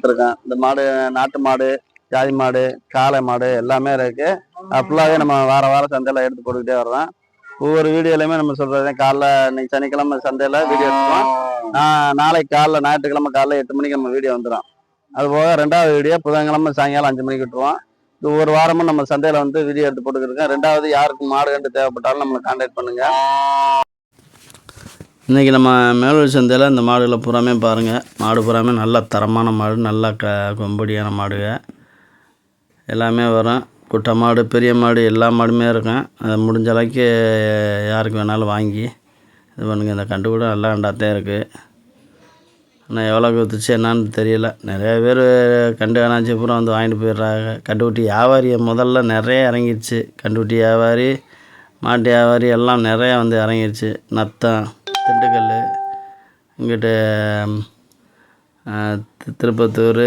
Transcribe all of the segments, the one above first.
இருக்கேன். இந்த மாடு நாட்டு மாடு, ஜாதி மாடு, காளை மாடு எல்லாமே இருக்கு. ஃபுல்லாவே நம்ம வாரம் சந்தையில எடுத்து போட்டுக்கிட்டே வர்றோம். ஒவ்வொரு வீடியோலையுமே நம்ம சொல்றது காலைல இன்னைக்கு சனிக்கிழமை சந்தையில வீடியோ எடுத்துருவோம். நாளைக்கு காலைல ஞாயிற்றுக்கிழமை காலைல 8 மணிக்கு நம்ம வீடியோ வந்துடும். அது போக 2வது வீடியோ புதன்கிழமை சாயங்காலம் 5 மணிக்கு விட்டுருவோம். இது ஒவ்வொரு வாரமும் நம்ம சந்தையில வந்து வீடியோ எடுத்து போட்டுக்கிட்டு 2வது யாருக்கு மாடு கண்டு தேவைப்பட்டாலும் நம்மளை கான்டாக்ட் பண்ணுங்க. இன்றைக்கி நம்ம மேலூர் சந்தையில் இந்த மாடுகளை பூராமே பாருங்கள். மாடு பூராமே நல்ல தரமான மாடு, நல்ல கொம்படியான மாடுங்க எல்லாமே வரும். குட்டை மாடு, பெரிய மாடு எல்லா மாடுமே இருக்கும். அதை முடிஞ்ச அளவுக்கு யாருக்கு வேணாலும் வாங்கி இது பண்ணுங்கள். இந்த கண்டு கூட நல்லா கண்டாத்தான் இருக்குது. ஆனால் எவ்வளோ விற்றுச்சு என்னான்னு தெரியல. நிறைய பேர் கண்டு வேணாச்சி பூரா வந்து வாங்கிட்டு போயிடுறாங்க. கண்டுக்குட்டி வியாபாரியை முதல்ல நிறைய இறங்கிடுச்சு. கண்டுக்குட்டி வியாபாரி, மாட்டு வியாபாரி எல்லாம் நிறையா வந்து இறங்கிடுச்சு. நத்தம், திண்டுக்கல், இங்கிட்டு திருப்பத்தூர்,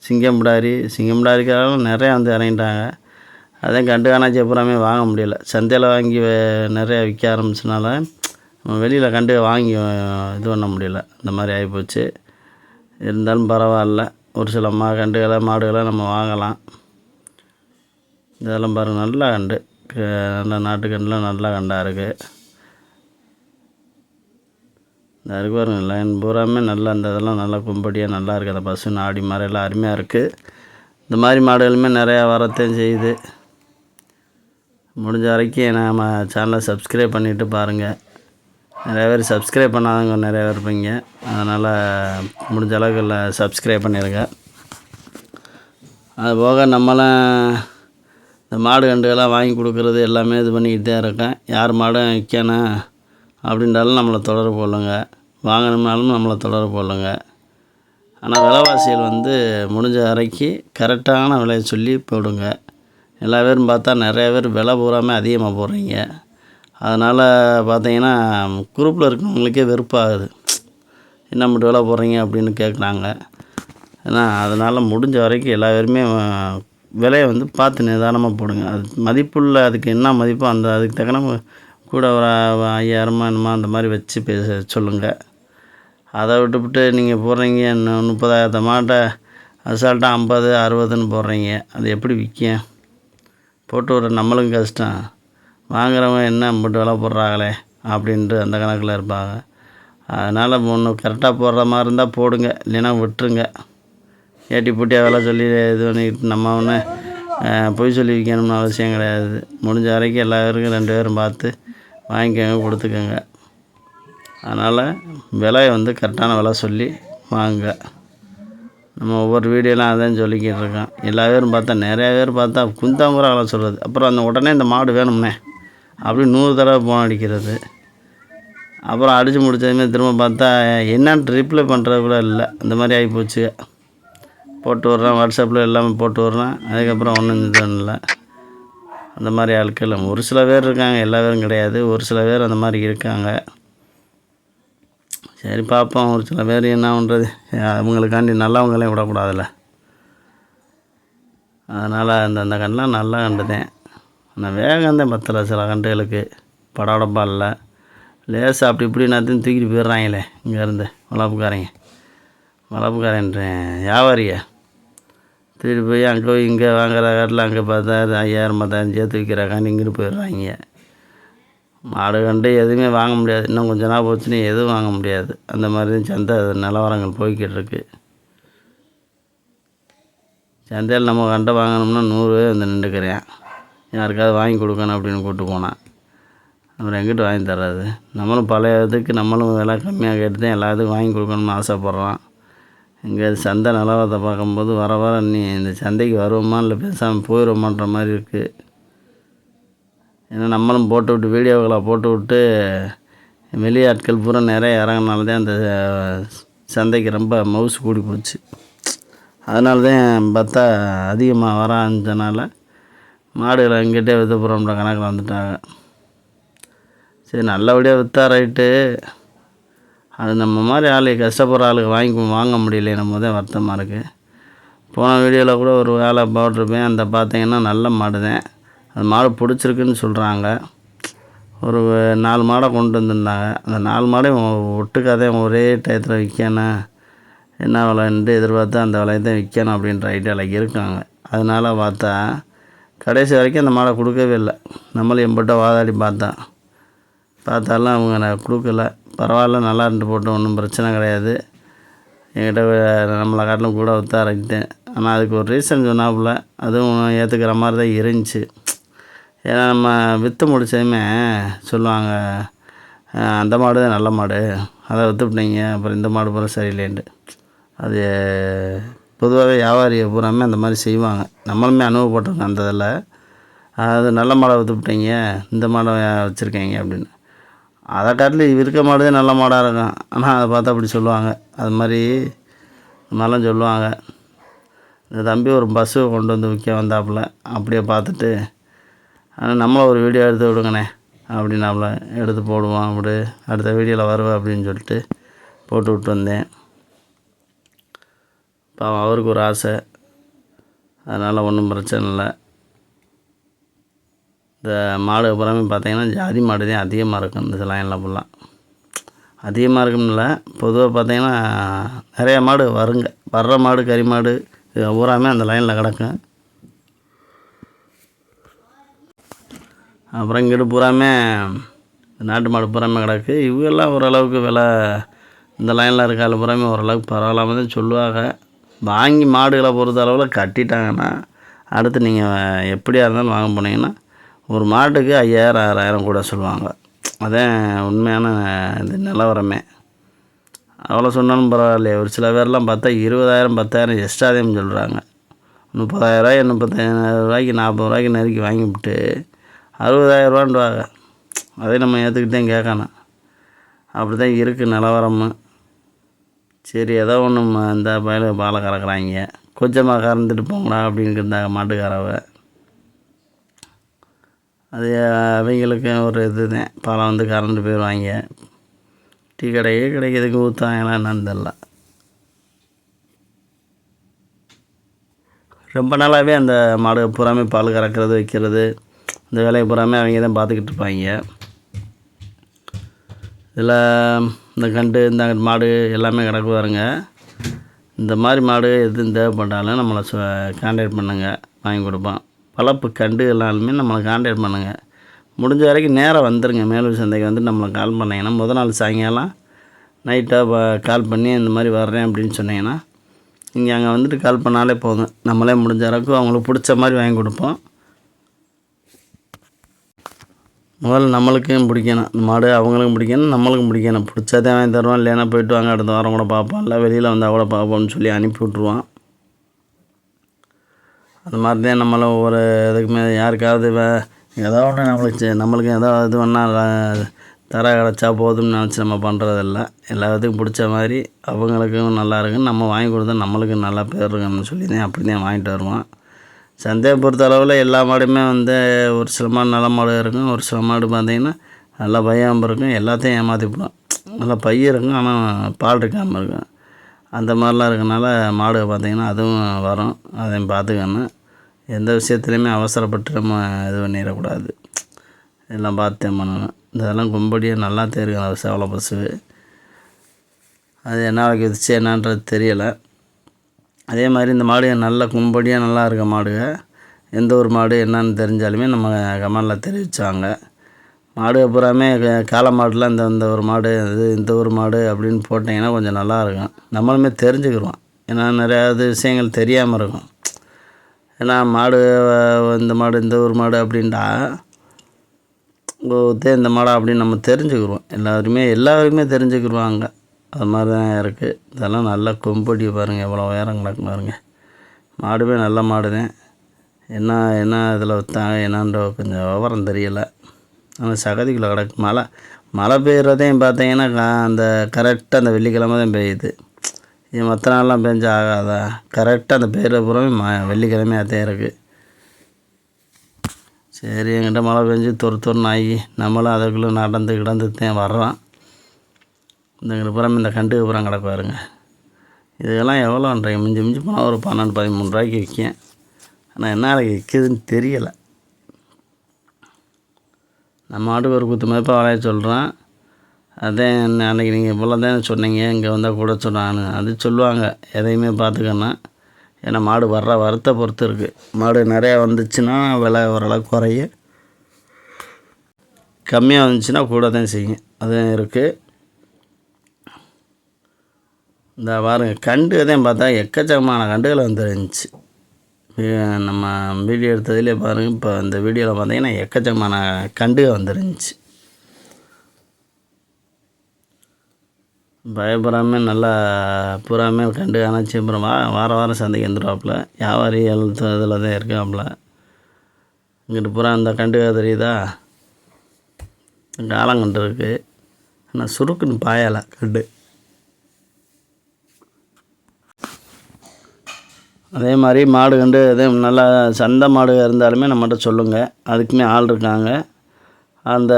சிங்கம்டாரிக்காரெல்லாம் நிறையா வந்து இறங்கிட்டாங்க. அதான் கண்டு காணாச்சி பூராமே வாங்க முடியல. சந்தையில் வாங்கி நிறையா விற்க ஆரம்பிச்சனால நம்ம வெளியில் கண்டு வாங்கி இது பண்ண முடியல. இந்த மாதிரி ஆகிப்போச்சு. இருந்தாலும் பரவாயில்ல, ஒரு சில கண்டுகளை மாடுகளை நம்ம வாங்கலாம். இதெல்லாம் பாருங்கள், நல்லா கண்டு, நல்ல நாட்டு கண்டுலாம் நல்லா கண்டாக இருக்குது. இந்த இருக்கு பாருங்கள், லைன் பூராமே நல்லா இந்த இதெல்லாம் நல்லா கும்படியாக நல்லா இருக்குது. அந்த பசு நாடி மறையெல்லாம் அருமையாக இருக்குது. இந்த மாதிரி மாடுகளுமே நிறையா வரத்தையும் செய்யுது. முடிஞ்ச வரைக்கும் நம்ம சேனலை சப்ஸ்கிரைப் பண்ணிவிட்டு பாருங்கள். நிறைய பேர் சப்ஸ்கிரைப் பண்ணாதவங்க நிறையா பேர் இருப்பீங்க. அதனால் முடிஞ்ச அளவுக்கு இல்லை சப்ஸ்கிரைப் பண்ணிடுங்க. அதுபோக நம்மளாம் இந்த மாடு கண்டுகள்லாம் வாங்கி கொடுக்குறது எல்லாமே இது பண்ணிக்கிட்டு தான் இருக்கேன். யார் மாடும் விற்கணும் அப்படின்றாலும் நம்மளை தொடர்பு கொள்ளுங்க. வாங்கணும்னாலும் நம்மளை தொடர்பு கொள்ளுங்க. ஆனால் விலைவாசிகள் வந்து முடிஞ்ச வரைக்கும் கரெக்டான விலையை சொல்லி போடுங்க. எல்லா பேரும் பார்த்தா நிறைய பேர் விலை பூராமே அதிகமாக போடுறீங்க. அதனால் பார்த்தீங்கன்னா குரூப்பில் இருக்கிறவங்களுக்கே வெறுப்பாகுது. என்ன மட்டும் விலை போடுறீங்க அப்படின்னு கேட்குறாங்க. ஏன்னா அதனால் முடிஞ்ச வரைக்கும் எல்லா பேருமே விலையை வந்து பார்த்து நிதானமாக போடுங்க. அது மதிப்புள்ள, அதுக்கு என்ன மதிப்போ அதுக்கு தக்கன கூட ஒரு 5000 என்னமோ அந்த மாதிரி வச்சு சொல்லுங்கள். அதை விட்டுவிட்டு நீங்கள் போடுறீங்க 30,000 மாட்டை அசால்ட்டாக 50, 60ன்னு போடுறீங்க. அது எப்படி விற்கும்? போட்டு விட்ற நம்மளுக்கும் கஷ்டம், வாங்குறவங்க என்ன மட்டும் விலை போடுறாங்களே அப்படின்ட்டு அந்த கணக்கில் இருப்பாங்க. அதனால் ஒன்று கரெக்டாக போடுற மாதிரி இருந்தால் போடுங்க, இல்லைன்னா விட்டுருங்க. ஏட்டி பூட்டியாக விலை சொல்லி இது பண்ணிக்கிட்டு நம்ம ஒன்று பொய் சொல்லி விற்கணும்னு அவசியம் கிடையாது. முடிஞ்ச வரைக்கும் எல்லா பேருக்கும் 2 பேரும் பார்த்து வாங்கிக்கோங்க, கொடுத்துக்கோங்க. அதனால் விலையை வந்து கரெக்டான விலை சொல்லி வாங்க. நம்ம ஒவ்வொரு வீடியோலாம் அதான் சொல்லிக்கிட்டு இருக்கோம். எல்லா பேரும் பார்த்தா நிறையா பேர் பார்த்தா குந்தாங்குற விலை சொல்கிறது. அப்புறம் அந்த உடனே இந்த மாடு வேணும்னே அப்படி 100 தடவை ஃபோன் அடிக்கிறது. அப்புறம் அடித்து முடித்ததுமே திரும்ப பார்த்தா என்னன்னு ரிப்ளை பண்ணுறது கூட இல்லை. அந்த மாதிரி ஆகிப்போச்சு. போட்டு விட்றேன், வாட்ஸ்அப்பில் எல்லாமே போட்டு விட்றேன். அதுக்கப்புறம் ஒன்றும் இது இல்லை. அந்த மாதிரி ஆட்கள் ஒரு சில பேர் இருக்காங்க, எல்லா பேரும் கிடையாது. ஒரு சில பேர் அந்த மாதிரி இருக்காங்க. சரி பார்ப்போம். ஒரு சில பேர் என்ன பண்ணுறது, அவங்களுக்காண்டி நல்லவங்களையும் விடக்கூடாதுல்ல. அதனால் அந்த கண்டெலாம் நல்லா கண்டுதேன். ஆனால் வேகம்தான் பத்தலை சில கண்டுகளுக்கு. படபடப்பா இல்லை, லேசாக அப்படி இப்படி எல்லாத்தையும் தூக்கிட்டு போயிடுறாங்களே இங்கேருந்து வளர்ப்புக்காரன்றேன் வியாபாரியை தூக்கிட்டு போய் அங்கே போய் இங்கே வாங்குற காட்டில் அங்கே பார்த்தா 5000, 10,000 சேர்த்து விற்கிறாக்காண்டி இங்கிட்டு போயிடுறாங்க. மாடு கண்டு எதுவுமே வாங்க முடியாது. இன்னும் கொஞ்சம் நாள் போச்சுன்னு எதுவும் வாங்க முடியாது. அந்த மாதிரி தான் சந்தை நிலவரங்கள் போய்கிட்டு இருக்கு. சந்தையில் நம்ம கண்டை வாங்கினோம்னா 100 பேர் வந்து நின்றுக்கிறேன். யாருக்காவது வாங்கி கொடுக்கணும் அப்படின்னு கூப்பிட்டு போனான். அப்புறம் எங்கிட்ட வாங்கி தர்றது? நம்மளும் பழைய இதுக்கு நம்மளும் விலை கம்மியாக கேட்டு தான் எல்லாத்துக்கும் வாங்கி கொடுக்கணும்னு ஆசைப்பட்றோம். இங்கே சந்தை நிலவரத்தை பார்க்கும்போது வர நீ இந்த சந்தைக்கு வருவோமா இல்லை பேசாமல் போயிடுவோமான்ற மாதிரி இருக்குது. ஏன்னா நம்மளும் போட்டு விட்டு வீடியோக்களை போட்டு விட்டு வெளியாட்கள் பூரா நிறைய இறங்கினால தான் அந்த சந்தைக்கு ரொம்ப மவுசு கூடி போச்சு. அதனால தான் பார்த்தா அதிகமாக வர ஆரம்பிச்சனால மாடுகளை எங்கிட்டே விற்று போகிறோம்ன்ற கணக்கில் வந்துட்டாங்க. சரி, நல்லபடியாக விற்றா ரைட்டு. அது நம்ம மாதிரி ஆளு கஷ்டப்படுற ஆளுக்கு வாங்க முடியல, நம்ம தான் வருத்தமாக இருக்குது. போன வீடியோவில் கூட ஒரு வேலை போட்டிருப்பேன். அந்த பார்த்தீங்கன்னா நல்ல மாடு தான். அந்த மாடு பிடிச்சிருக்குன்னு சொல்கிறாங்க. ஒரு 4 மாடை கொண்டு வந்திருந்தாங்க. அந்த 4 மாடையும் ஒட்டுக்காதே ஒரே டயத்தில் விற்கணும், என்ன விலைன்ட்டு எதிர்பார்த்து அந்த விலையை தான் விற்கணும் அப்படின்ற ஐடியாவில் இருக்காங்க. அதனால் பார்த்தா கடைசி வரைக்கும் அந்த மாடை கொடுக்கவே இல்லை. நம்மளும் எம்பிட்ட வாதாடி பார்த்தாலும் அவங்க கொடுக்கல. பரவாயில்ல, நல்லா இருந்துட்டு போட்டு ஒன்றும் பிரச்சனை கிடையாது, என்கிட்ட நம்மளை காட்டிலும் கூட வித்தாரக்கிட்டேன். ஆனால் அதுக்கு ஒரு ரீசன் சொன்னாப்புல, அதுவும் ஏற்றுக்கிற மாதிரி தான் இருந்துச்சு. ஏன்னா நம்ம விற்று முடித்ததுமே சொல்லுவாங்க, அந்த மாடு தான் நல்ல மாடு, அதை விற்றுப்பிட்டீங்க, அப்புறம் இந்த மாடு பூரா சரியில்லைன்ட்டு. அது பொதுவாகவே வியாபாரியை பூராமே அந்த மாதிரி செய்வாங்க. நம்மளுமே அனுபவப்பட்டிருக்கோம் அந்த இதில். அது நல்ல மாடை விற்றுப்பிட்டீங்க, இந்த மாடை வச்சுருக்கீங்க அப்படின்னு. அதை காட்டில் இருக்க மாடு தான் நல்ல மாடாக இருக்கும். ஆனால் அதை பார்த்தா அப்படி சொல்லுவாங்க. அது மாதிரி மாதிரிலாம் சொல்லுவாங்க. இந்த தம்பி ஒரு பஸ்ஸு கொண்டு வந்து விற்க வந்தாப்புல, அப்படியே பார்த்துட்டு ஆனால் நம்மளை ஒரு வீடியோ எடுத்து விடுங்கண்ணே அப்படின்னாப்புல. எடுத்து போடுவோம், அப்படி அடுத்த வீடியோவில் வருவேன் அப்படின்னு சொல்லிட்டு போட்டு விட்டு வந்தேன். பாவம் அவருக்கு ஒரு ஆசை, அதனால் ஒன்றும் பிரச்சனை இல்லை. இந்த மாடு புறமே பார்த்திங்கன்னா ஜாதி மாடு தான் அதிகமாக இருக்கும் இந்த லைனில் ஃபுல்லாக. அதிகமாக இருக்கும்ல, பொதுவாக பார்த்திங்கன்னா நிறையா மாடு வருங்க. வர்ற மாடு கறி மாடு இது பூராமே அந்த லைனில் கிடக்கும். அப்புறம் இங்கிட்டு பூராமே நாட்டு மாடு பூராமே கிடக்கு. இவங்கெல்லாம் ஓரளவுக்கு விலை இந்த லைனில் இருக்கால பூராமே ஓரளவுக்கு பரவாயில்லாமல் தான் சொல்லுவாங்க. வாங்கி மாடுகளை பொறுத்த அளவில் கட்டிட்டாங்கன்னா அடுத்து நீங்கள் எப்படியா இருந்தாலும் வாங்க போனீங்கன்னா ஒரு மாட்டுக்கு 5000 6000 கூட சொல்லுவாங்க. அதான் உண்மையான இது நிலவரமே. அவ்வளோ சொன்னாலும் பரவாயில்லையே. ஒரு சில பேர்லாம் பார்த்தா 20000 10,000 எக்ஸ்ட்ராதையும் சொல்கிறாங்க. 30,000 35,000 40 நெருக்கி வாங்கிவிட்டு 60,000 அதே நம்ம ஏற்றுக்கிட்டே கேட்கணும். அப்படி தான் இருக்குது நிலவரமும். சரி, ஏதோ ஒன்று இந்த பயில பாலை கறக்குறாங்க, கொஞ்சமாக கறந்துட்டு போங்கடா அப்படின்னு இருந்தாங்க மாட்டுக்காரவை. அது அவங்களுக்கு ஒரு இது தான், பாலை வந்து கறந்து போயிடுவாங்க. டீ கடையே கிடைக்கிறதுக்கு ஊற்றுவாங்களா என்னன்னு தெரில. ரொம்ப நாளாகவே அந்த மாடு பூராமே பால் கறக்கிறது வைக்கிறது இந்த வேலையை பூராமே அவங்க தான் பார்த்துக்கிட்டு இருப்பாங்க. இதில் இந்த கண்டு இந்த மாடு எல்லாமே கிடக்கு பாருங்க. இந்த மாதிரி மாடு எதுவும் தேவைப்பட்டாலும் நம்மளை கான்டாக்ட் பண்ணுங்கள், வாங்கி கொடுப்போம். வளர்ப்பு கண்டு எல்லாருமே நம்மளை கான்டாக்ட் பண்ணுங்கள். முடிஞ்ச வரைக்கும் நேராக வந்துடுங்க. மேலூர் சந்தைக்கு வந்து நம்மளை கால் பண்ணிங்கன்னா முதல் நாள் சாயங்காலம் நைட்டாக கால் பண்ணி இந்த மாதிரி வர்றேன் அப்படின்னு சொன்னீங்கன்னா நீங்கள் அங்கே வந்துட்டு கால் பண்ணாலே போதும். நம்மளே முடிஞ்ச அளவுக்கு அவங்களுக்கு பிடிச்ச மாதிரி வாங்கி கொடுப்போம். முதல்ல நம்மளுக்கும் பிடிக்கணும் மாடு, அவங்களுக்கும் பிடிக்கணும், நம்மளுக்கும் பிடிக்கணும். பிடிச்சதே வாங்கி தருவோம், இல்லைன்னா போய்ட்டு வாங்க அடுத்த வாரம் கூட பார்ப்போம், இல்லை வெளியில் வந்தால் கூட பார்ப்போம்னு சொல்லி அனுப்பி விட்ருவோம். அது மாதிரி தான் நம்மளும் ஒவ்வொரு இதுக்குமே யாருக்காவது ஏதோ ஒன்று நம்மளுக்கு ஏதோ இது ஒன்றா தர கிடச்சா போதும்னு நினச்சி நம்ம பண்ணுறதில்ல. எல்லாத்துக்கும் பிடிச்ச மாதிரி அவங்களுக்கும் நல்லா இருக்குன்னு நம்ம வாங்கி கொடுத்தா நம்மளுக்கும் நல்லா பேர் இருக்குன்னு சொல்லி தான் அப்படி தான் வாங்கிட்டு வருவோம். சந்தையை பொறுத்த அளவில் எல்லா மாடுமே வந்து ஒரு சில மாடு நல்ல மாடு இருக்கும், ஒரு சில மாடு பார்த்திங்கன்னா நல்லா பையாமல் இருக்கும், எல்லாத்தையும் ஏமாற்றிவிடும். நல்லா பைய இருக்கும் ஆனால் பால் இருக்காமல் இருக்கும். அந்த மாதிரிலாம் இருக்கனால மாடு பார்த்திங்கன்னா அதுவும் வரும். அதையும் பார்த்துக்கணும். எந்த விஷயத்துலையுமே அவசரப்பட்டு நம்ம இது பண்ணிடக்கூடாது, எல்லாம் பார்த்து பண்ணணும். இதெல்லாம் கும்படியாக நல்லா தெரியும். அது செவலை பசு அது என்ன வரைக்கும் விதிச்சு என்னான்றது தெரியலை. அதே மாதிரி இந்த மாடு நல்ல கும்படியாக நல்லா இருக்க மாடுங்க. எந்த ஒரு மாடு என்னன்னு தெரிஞ்சாலுமே நம்ம கமெண்டில் தெரிவித்தாங்க. மாடு பூராமே காளை மாடுலாம் இந்த ஒரு மாடு இது இந்த ஒரு மாடு அப்படின்னு போட்டிங்கன்னா கொஞ்சம் நல்லாயிருக்கும். நம்மளுமே தெரிஞ்சுக்கிடுவோம். ஏன்னா நிறையா விஷயங்கள் தெரியாமல் இருக்கும். ஏன்னா மாடு இந்த மாடு இந்த ஒரு மாடு அப்படின்ட்டா இந்த மாடா அப்படின்னு நம்ம தெரிஞ்சுக்கிடுவோம். எல்லாருமே தெரிஞ்சுக்கிடுவாங்க. அது மாதிரி தான் இருக்குது. இதெல்லாம் நல்லா கொம்படி பாருங்கள், எவ்வளோ உயரம் கிடக்கு பாருங்கள். மாடுமே நல்ல மாடு தான். என்ன இதில் விற்றாங்க என்னான்ற கொஞ்சம் விவரம் தெரியலை. ஆனால் சகதிக்குள்ளே கிடக்கு. மழை பெய்கிறதையும் பார்த்தீங்கன்னா அந்த கரெக்டாக அந்த வெள்ளிக்கிழமை தான் பெய்யுது. இது மற்ற நாள்லாம் பெஞ்சா ஆகாதா? கரெக்டாக அந்த பெய்கிற பூராமே வெள்ளிக்கிழமையாக தான் இருக்குது. சரி, என்கிட்ட மழை பெஞ்சு துருன்னு ஆகி நம்மளும் அதுக்குள்ளே நடந்து தான் வர்றோம். இந்த புறம் இந்த கண்டு புறம் கிடக்கு பாருங்க. இதெல்லாம் எவ்வளோன்றீங்க? மிஞ்சி போனால் ஒரு 12-13 ரூபாய்க்கு விற்கும். ஆனால் என்ன விற்கிதுன்னு தெரியலை. நம்ம மாட்டுக்கு ஒரு குத்து மதிப்பாக விளைய சொல்கிறோம். அதான் அன்றைக்கி நீங்கள் இவ்வளோ தான் சொன்னீங்க, இங்கே வந்தால் கூட சொன்னான்னு அது சொல்லுவாங்க. எதையுமே பார்த்துக்கணும். ஏன்னா மாடு வர்ற வரத்தை பொறுத்து இருக்குது. மாடு நிறையா வந்துச்சுன்னா விலை ஓரளவுக்கு குறையும், கம்மியாக வந்துச்சுன்னா கூட தான் செய்யும். அதுவும் இருக்குது. இந்த பாருங்க கண்டு தான் பார்த்தா எக்கச்சக்கமான கண்டுகள் வந்துருந்துச்சு. நம்ம வீடியோ எடுத்ததுலேயே பாருங்கள், இப்போ இந்த வீடியோவில் பார்த்தீங்கன்னா எக்கச்சக்கமான கண்டுகள் வந்துருந்துச்சு. பயப்படாமல் நல்லா பூராமே கண்டு அணைச்சி அப்புறம் வாரம் சந்தைக்கு வந்துடுவாப்புல. வியாபாரி எழுத்து இதில் தான் இருக்காப்புல. இங்கிட்டு பூரா அந்த கண்டு தெரியுதா, ஆலங்கண்டு இருக்குது. ஆனால் சுருக்குன்னு பாயலை கண்டு. அதே மாதிரி மாடு கண்டு அதே நல்லா சந்தை மாடு இருந்தாலுமே நம்மகிட்ட சொல்லுங்கள், அதுக்குமே ஆள் இருக்காங்க. அந்த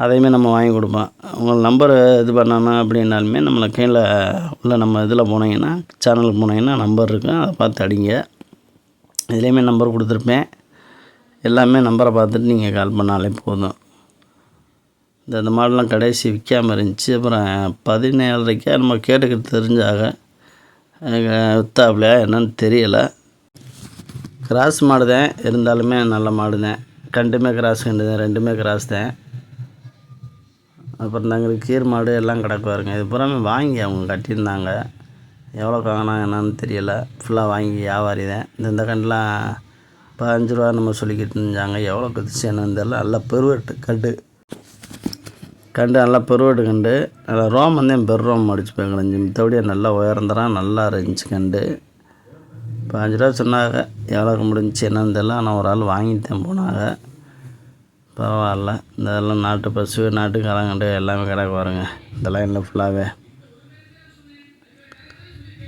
அதையுமே நம்ம வாங்கி கொடுப்போம். உங்கள் நம்பர் இது பண்ணணும் அப்படின்னாலுமே நம்மளை கீழே உள்ள நம்ம இதில் போனீங்கன்னா, சேனலுக்கு போனீங்கன்னா நம்பர் இருக்கும், அதை பார்த்து அடிங்க. இதுலேயுமே நம்பர் கொடுத்துருப்பேன். எல்லாமே நம்பரை பார்த்துட்டு நீங்கள் கால் பண்ணாலே போதும். இந்த மாடெலாம் கடைசி விற்காமல் இருந்துச்சு. அப்புறம் 17:30 நம்ம கேட்டுக்கிட்டு தெரிஞ்சாக விற்றாப்புல என்னன்னு தெரியலை. கிராஸ் மாடு தான் இருந்தாலுமே நல்ல மாடு தான். கண்டுமே கிராஸ் கண்டு தான், ரெண்டுமே கிராஸ் தான். அப்புறம் நாங்களுக்கு கீர் மாடு எல்லாம் கிடக்கு பாருங்க. இது பூராமே வாங்கி அவங்க கட்டியிருந்தாங்க. எவ்வளோ வாங்கினாங்க என்னன்னு தெரியலை. ஃபுல்லாக வாங்கி வியாபாரி தான். இந்த கண்டுலாம் 15 ரூபா நம்ம சொல்லிக்கிட்டு இருந்தாங்க. எவ்வளோ குதிச்சு என்னன்னு தெரியல. நல்லா பெருவெட்டு கண்டு நல்லா பெருவெட்டு கண்டு. நல்லா ரோம் வந்து என் பெரு ரோம் அடிச்சு போய்க்கிழஞ்சி. மித்தபடியே நல்லா உயர்ந்துறான், நல்லா இருந்துச்சு கண்டு. 15 ரூபா சொன்னாங்க. எவ்வளோக்கு முடிஞ்சிச்சு என்னன்னு தெரியல. ஆனால் ஒரு ஆள் வாங்கிட்டேன் போனாங்க. பரவாயில்ல. இந்த இதெல்லாம் நாட்டு பசு, நாட்டு காலங்கண்டு எல்லாமே கிடக்கு பாருங்க. இந்த லைனில் ஃபுல்லாகவே.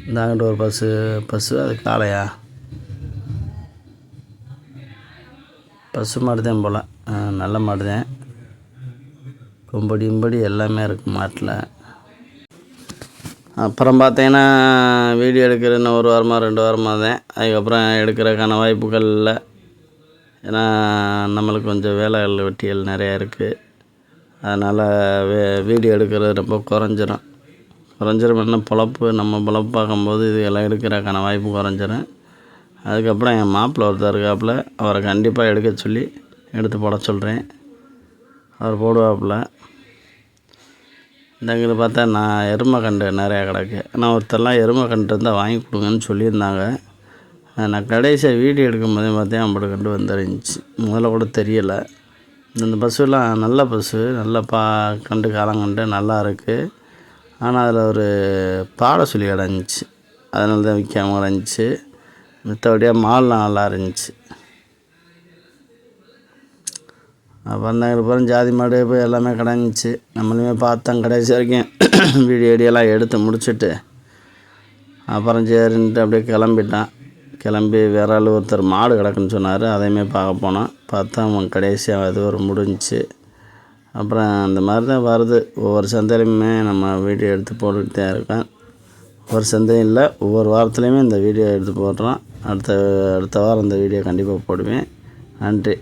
இந்தாங்கிட்ட ஒரு பசு அது காளையா, பசு மாடு தான் போல். நல்ல மாடு தான். கொம்படி எல்லாமே இருக்குது மாட்டில். அப்புறம் பார்த்தீங்கன்னா வீடியோ எடுக்கிற இன்னும் 1 வாரமாக 2 வாரமாக தான். அதுக்கப்புறம் எடுக்கிறதுக்கான வாய்ப்புகள் இல்லை. ஏன்னா நம்மளுக்கு கொஞ்சம் வேலைகள் வெட்டிகள் நிறையா இருக்குது. அதனால் வீடியோ எடுக்கிறது ரொம்ப குறைஞ்சிரும். இன்னும் நம்ம பொழப்பு பார்க்கும்போது இது எல்லாம் எடுக்கிறதுக்கான வாய்ப்பு குறைஞ்சிரும். அதுக்கப்புறம் என் மாப்பிள்ளை ஒருத்தர் இருக்காப்புல, அவரை கண்டிப்பாக எடுக்க சொல்லி எடுத்து போட சொல்கிறேன். அவர் போடுவாப்புல. இந்தங்கிட்ட பார்த்தா நான் எருமை கண்டு நிறையா கிடக்கு. ஆனால் ஒருத்தர்லாம் எருமை கண்டு இருந்தால் வாங்கி கொடுங்கன்னு சொல்லியிருந்தாங்க. நான் கடைசியாக வீடியோ எடுக்கும்போதே பார்த்தேன் அப்படி கண்டு வந்துருந்துச்சு. முதல்ல கூட தெரியலை. இந்த பஸ்ஸுலாம் நல்ல பஸ்ஸு, நல்ல கண்டு காலங்கண்டு நல்லா இருக்குது. ஆனால் அதில் ஒரு பாட சொல்லி கிடந்துச்சு, அதனால தான் விற்காமல் கிடந்துச்சு. மித்தபடியாக மால்லாம் நல்லா இருந்துச்சு. அப்புறம் அப்புறம் ஜாதி மாடு போய் எல்லாமே கிடந்துச்சு. நம்மளுமே பார்த்தோம் கடைசி வரைக்கும் வீடியோ ஐடியெல்லாம் எடுத்து முடிச்சுட்டு அப்புறம் சரின்ட்டு அப்படியே கிளம்பி வேற ஆள் ஒருத்தர் மாடு கிடக்குன்னு சொன்னார். அதையுமே பார்க்க போனோம். பார்த்தா அவங்க கடைசியாக அது ஒரு முடிஞ்சிச்சு. அப்புறம் அந்த மாதிரி தான் வருது. ஒவ்வொரு சந்தையிலுமே நம்ம வீடியோ எடுத்து போட்டுக்கிட்டு தான் இருக்கேன். ஒரு சந்தையும் இல்லை, ஒவ்வொரு வாரத்துலேயுமே இந்த வீடியோ எடுத்து போடுறோம். அடுத்த வாரம் இந்த வீடியோ கண்டிப்பாக போடுவேன். நன்றி.